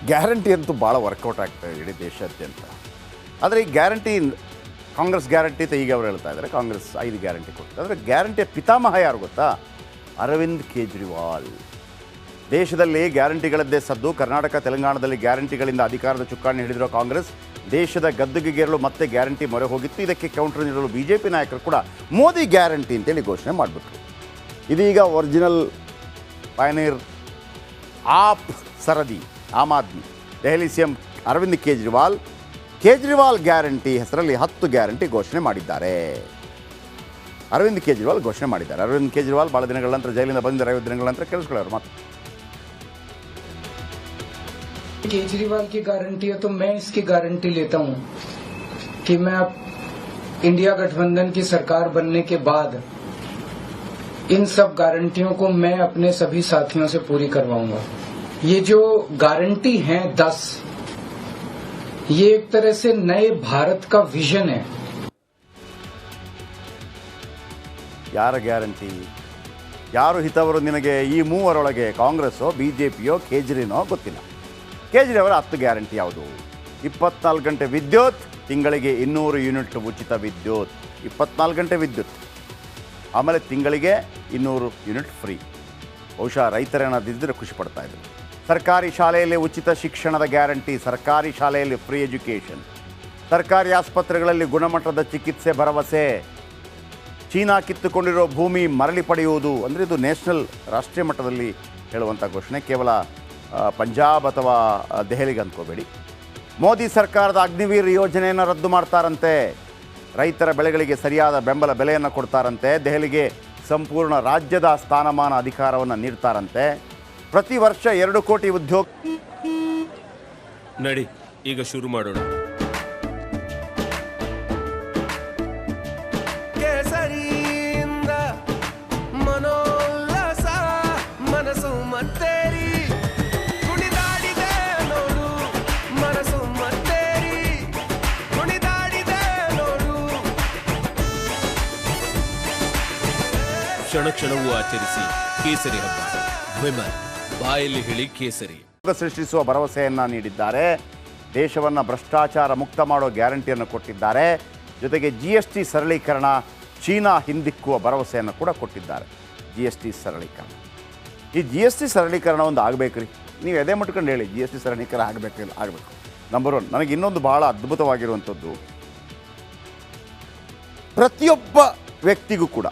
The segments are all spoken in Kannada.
ಗ್ಯಾರಂಟಿ ಅಂತೂ ಭಾಳ ವರ್ಕೌಟ್ ಆಗ್ತಾಯಿದೆ ಇಡೀ ದೇಶಾದ್ಯಂತ. ಆದರೆ ಈ ಗ್ಯಾರಂಟಿ ಕಾಂಗ್ರೆಸ್ ಗ್ಯಾರಂಟಿ ಅಂತ ಈಗ ಅವರು ಹೇಳ್ತಾ ಇದ್ದಾರೆ. ಕಾಂಗ್ರೆಸ್ 5 ಗ್ಯಾರಂಟಿ ಕೊಡ್ತಾರೆ. ಆದರೆ ಗ್ಯಾರಂಟಿಯ ಪಿತಾಮಹ ಯಾರು ಗೊತ್ತಾ? ಅರವಿಂದ್ ಕೇಜ್ರಿವಾಲ್. ದೇಶದಲ್ಲಿ ಗ್ಯಾರಂಟಿಗಳದ್ದೇ ಸದ್ದು. ಕರ್ನಾಟಕ ತೆಲಂಗಾಣದಲ್ಲಿ ಗ್ಯಾರಂಟಿಗಳಿಂದ ಅಧಿಕಾರದ ಚುಕ್ಕಾಣಿ ಹಿಡಿದಿರೋ ಕಾಂಗ್ರೆಸ್ ದೇಶದ ಗದ್ದುಗೆಗೇರಲು ಮತ್ತೆ ಗ್ಯಾರಂಟಿ ಮೊರೆ ಹೋಗಿತ್ತು. ಇದಕ್ಕೆ ಕೌಂಟರ್ ನೀಡಲು BJP ನಾಯಕರು ಕೂಡ ಮೋದಿ ಗ್ಯಾರಂಟಿ ಅಂತೇಳಿ ಘೋಷಣೆ ಮಾಡಿಬಿಟ್ರು. ಇದೀಗ ಒರಿಜಿನಲ್ ಪಯನೀರ್ ಆಪ್ ಸರದಿ ಆಮ್ ಆದ್ಮಿ ದೆಹಲಿ CM ಅರವಿಂದ್ ಕೇಜ್ರಿವಾಲ್ ಗ್ಯಾರಂಟಿ ಹೆಸರಲ್ಲಿ 10 ಗ್ಯಾರಂಟಿ ಘೋಷಣೆ ಮಾಡಿದ್ದಾರೆ. ಅರವಿಂದ್ ಕೇಜ್ರಿವಾಲ್ ಘೋಷಣೆ ಮಾಡಿದ್ದಾರೆ. ಅರವಿಂದ್ ಕೇಜ್ರಿವಾಲ್ ಭಾಳ ದಿನಗಳ ನಂತರ ಜೈಲಿಂದ ಬಂದಿದ್ದಾರೆ. 50 ದಿನಗಳ ನಂತರ ಕೇಳಿಸ್ಕೊಳ್ಳೋರು ಮಾತು. केजरीवाल की गारंटी है तो मैं इसकी गारंटी लेता हूं कि मैं अब इंडिया गठबंधन की सरकार बनने के बाद इन सब गारंटियों को मैं अपने सभी साथियों से पूरी करवाऊंगा. ये जो गारंटी हैं 10, ये एक तरह से नए भारत का विजन है. ಯಾರ ಗ್ಯಾರಂಟಿ? ಯಾರು ಹಿತವರು ನಿನಗೆ? ಈ ಮೂವರೊಳಗೆ ಕಾಂಗ್ರೆಸ್ಸೋ BJPಯೋ ಕೇಜ್ರಿನೋ ಗೊತ್ತಿಲ್ಲ. ಕೇಜ್ರಿ ಅವರ 10 ಗ್ಯಾರಂಟಿ ಯಾವುದು? 24 ಗಂಟೆ ವಿದ್ಯುತ್, ತಿಂಗಳಿಗೆ 200 ಯೂನಿಟ್ ಉಚಿತ ವಿದ್ಯುತ್, 24 ಗಂಟೆ ವಿದ್ಯುತ್. ಆಮೇಲೆ ತಿಂಗಳಿಗೆ 200 ಯೂನಿಟ್ ಫ್ರೀ. ಬಹುಶಃ ರೈತರೇನಾದಿದ್ದರೆ ಖುಷಿ ಪಡ್ತಾ ಇದ್ರು. ಸರ್ಕಾರಿ ಶಾಲೆಯಲ್ಲಿ ಉಚಿತ ಶಿಕ್ಷಣದ ಗ್ಯಾರಂಟಿ, ಸರ್ಕಾರಿ ಶಾಲೆಯಲ್ಲಿ ಫ್ರೀ ಎಜುಕೇಷನ್, ಸರ್ಕಾರಿ ಆಸ್ಪತ್ರೆಗಳಲ್ಲಿ ಗುಣಮಟ್ಟದ ಚಿಕಿತ್ಸೆ ಭರವಸೆ, ಚೀನಾ ಕಿತ್ತುಕೊಂಡಿರೋ ಭೂಮಿ ಮರಳಿ ಪಡೆಯುವುದು. ಅಂದರೆ ಇದು ನ್ಯಾಷನಲ್ ರಾಷ್ಟ್ರೀಯ ಮಟ್ಟದಲ್ಲಿ ಹೇಳುವಂಥ ಘೋಷಣೆ, ಕೇವಲ ಪಂಜಾಬ್ ಅಥವಾ ದೆಹಲಿಗೆ ಅಂದ್ಕೋಬೇಡಿ. ಮೋದಿ ಸರ್ಕಾರದ ಅಗ್ನಿವೀರ್ ಯೋಜನೆಯನ್ನು ರದ್ದು ಮಾಡ್ತಾರಂತೆ. ರೈತರ ಬೆಳೆಗಳಿಗೆ ಸರಿಯಾದ ಬೆಂಬಲ ಬೆಲೆಯನ್ನು ಕೊಡ್ತಾರಂತೆ. ದೆಹಲಿಗೆ ಸಂಪೂರ್ಣ ರಾಜ್ಯದ ಸ್ಥಾನಮಾನ ಅಧಿಕಾರವನ್ನು ನೀಡ್ತಾರಂತೆ. ಪ್ರತಿ ವರ್ಷ 2 ಕೋಟಿ ಉದ್ಯೋಗ. ನಡಿ ಈಗ ಶುರು ಮಾಡೋಣ. ಕೇಸರಿಯಿಂದ ಮನೋಲ್ಲಾಸ ಮನಸ್ಸು ಮತ್ತೇರಿ ಕುಣಿದಾಡಿದೆ ನೋಡು, ಮನಸ್ಸು ಮತ್ತೇರಿ ಕುಣಿದಾಡಿದೆ ನೋಡು. ಕ್ಷಣ ಕ್ಷಣವೂ ಆಚರಿಸಿ ಕೇಸರಿ ಹಬ್ಬ. ವಿಮಲ್ ಬಾಯಲ್ಲಿ ಹೇಳಿ ಕೇಸರಿ ಸೃಷ್ಟಿಸುವ ಭರವಸೆಯನ್ನು ನೀಡಿದ್ದಾರೆ. ದೇಶವನ್ನು ಭ್ರಷ್ಟಾಚಾರ ಮುಕ್ತ ಮಾಡೋ ಗ್ಯಾರಂಟಿಯನ್ನು ಕೊಟ್ಟಿದ್ದಾರೆ. ಜೊತೆಗೆ GST ಸರಳೀಕರಣ, ಚೀನಾ ಹಿಂದಿಕ್ಕುವ ಭರವಸೆಯನ್ನು ಕೂಡ ಕೊಟ್ಟಿದ್ದಾರೆ. GST ಸರಳೀಕರಣ, ಈ GST ಸರಳೀಕರಣ ಒಂದು ಆಗಬೇಕು ರೀ. ನೀವು ಎದೆ ಮುಟ್ಕೊಂಡು ಹೇಳಿ GST ಸರಳೀಕರಣ ಆಗಬೇಕು. ನಂಬರ್ 1. ನನಗೆ ಇನ್ನೊಂದು ಭಾಳ ಅದ್ಭುತವಾಗಿರುವಂಥದ್ದು, ಪ್ರತಿಯೊಬ್ಬ ವ್ಯಕ್ತಿಗೂ ಕೂಡ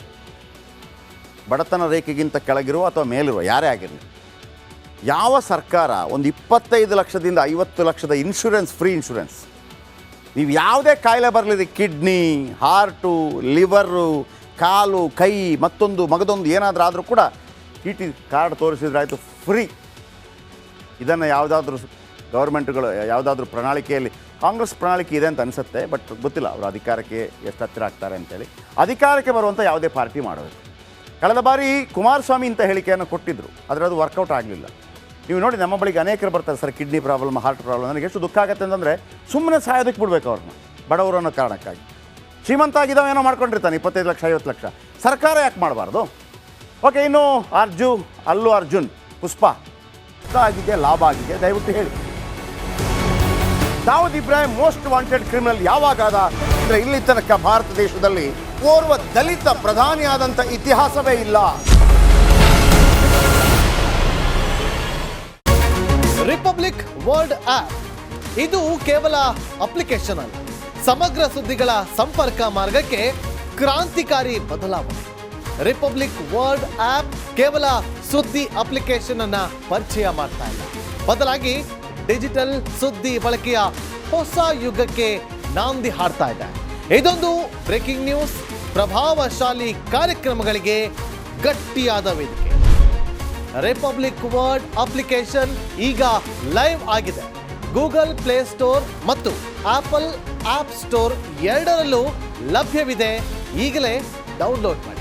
ಬಡತನ ರೇಖೆಗಿಂತ ಕೆಳಗಿರುವ ಅಥವಾ ಮೇಲಿರುವ ಯಾರೇ ಆಗಿರಲಿ, ಯಾವ ಸರ್ಕಾರ ಒಂದು 25 ಲಕ್ಷದಿಂದ 50 ಲಕ್ಷದ ಇನ್ಶೂರೆನ್ಸ್, ಫ್ರೀ ಇನ್ಶೂರೆನ್ಸ್, ನೀವು ಯಾವುದೇ ಕಾಯಿಲೆ ಬರಲಿದೆ, ಕಿಡ್ನಿ, ಹಾರ್ಟು, ಲಿವರು, ಕಾಲು, ಕೈ, ಮಗದೊಂದು ಏನಾದರೂ ಆದರೂ ಕೂಡ TT ಕಾರ್ಡ್ ತೋರಿಸಿದ್ರಾಯಿತು, ಫ್ರೀ. ಇದನ್ನು ಯಾವುದಾದ್ರೂ ಗೌರ್ಮೆಂಟ್ಗಳು ಯಾವುದಾದ್ರೂ ಪ್ರಣಾಳಿಕೆಯಲ್ಲಿ, ಕಾಂಗ್ರೆಸ್ ಪ್ರಣಾಳಿಕೆ ಇದೆ ಅಂತ ಅನಿಸುತ್ತೆ, ಬಟ್ ಗೊತ್ತಿಲ್ಲ ಅವರು ಅಧಿಕಾರಕ್ಕೆ ಎಷ್ಟು ಹತ್ತಿರ ಆಗ್ತಾರೆ ಅಂತೇಳಿ. ಅಧಿಕಾರಕ್ಕೆ ಬರುವಂಥ ಯಾವುದೇ ಪಾರ್ಟಿ ಮಾಡಬೇಕು. ಕಳೆದ ಬಾರಿ ಕುಮಾರಸ್ವಾಮಿ ಇಂಥ ಹೇಳಿಕೆಯನ್ನು ಕೊಟ್ಟಿದ್ದರು, ಆದರೆ ಅದು ವರ್ಕೌಟ್ ಆಗಲಿಲ್ಲ. ನೀವು ನೋಡಿ, ನಮ್ಮ ಬಳಿಗೆ ಅನೇಕರು ಬರ್ತಾರೆ, sir kidney problem, heart problem. ನನಗೆ ಎಷ್ಟು ದುಃಖ ಆಗುತ್ತೆ ಅಂತಂದರೆ, ಸುಮ್ಮನೆ ಸಾಯೋದಕ್ಕೆ ಬಿಡಬೇಕು ಅವ್ರನ್ನ, ಬಡವರು ಅನ್ನೋ ಕಾರಣಕ್ಕಾಗಿ. ಶ್ರೀಮಂತ ಆಗಿದ್ದಾವೆ ಏನೋ ಮಾಡ್ಕೊಂಡಿರ್ತಾನೆ, 25 ಲಕ್ಷ 50 ಲಕ್ಷ. ಸರ್ಕಾರ ಯಾಕೆ ಮಾಡಬಾರ್ದು? ಓಕೆ, ಇನ್ನು ಅಲ್ಲು ಅರ್ಜುನ್ ಪುಷ್ಪ ಆಗಿದೆ, ಲಾಭ ಆಗಿದೆ, ದಯವಿಟ್ಟು ಹೇಳಿ. Dawood Ibrahim most wanted criminal ಯಾವಾಗಾದ ಅಂದರೆ, ಇಲ್ಲಿ ತನಕ ಭಾರತ ದೇಶದಲ್ಲಿ ಓರ್ವ ದಲಿತ ಪ್ರಧಾನಿಯಾದಂಥ ಇತಿಹಾಸವೇ ಇಲ್ಲ. ರಿಪಬ್ಲಿಕ್ ವರ್ಲ್ಡ್ ಆಪ್ ಇದು ಕೇವಲ ಅಪ್ಲಿಕೇಶನ್ ಅಲ್ಲ, ಸಮಗ್ರ ಸುದ್ದಿಗಳ ಸಂಪರ್ಕ ಮಾರ್ಗಕ್ಕೆ ಕ್ರಾಂತಿಕಾರಿ ಬದಲಾವಣೆ. ರಿಪಬ್ಲಿಕ್ ವರ್ಲ್ಡ್ ಆಪ್ ಕೇವಲ ಸುದ್ದಿ ಅಪ್ಲಿಕೇಶನ್ ಅನ್ನ ಪರಿಚಯ ಮಾಡ್ತಾ ಇಲ್ಲ, ಬದಲಾಗಿ ಡಿಜಿಟಲ್ ಸುದ್ದಿ ಬಳಕೆಯ ಹೊಸ ಯುಗಕ್ಕೆ ನಾಂದಿ ಹಾಡ್ತಾ ಇದೆ. ಇದೊಂದು ಬ್ರೇಕಿಂಗ್ ನ್ಯೂಸ್, ಪ್ರಭಾವಶಾಲಿ ಕಾರ್ಯಕ್ರಮಗಳಿಗೆ ಗಟ್ಟಿಯಾದ ವೇದಿಕೆ. ರಿಪಬ್ಲಿಕ್ ವರ್ಲ್ಡ್ ಅಪ್ಲಿಕೇಶನ್ ಈಗ ಲೈವ್ ಆಗಿದೆ. ಗೂಗಲ್ ಪ್ಲೇಸ್ಟೋರ್ ಮತ್ತು ಆಪಲ್ ಆಪ್ ಸ್ಟೋರ್ ಎರಡರಲ್ಲೂ ಲಭ್ಯವಿದೆ. ಈಗಲೇ ಡೌನ್ಲೋಡ್ ಮಾಡಿ.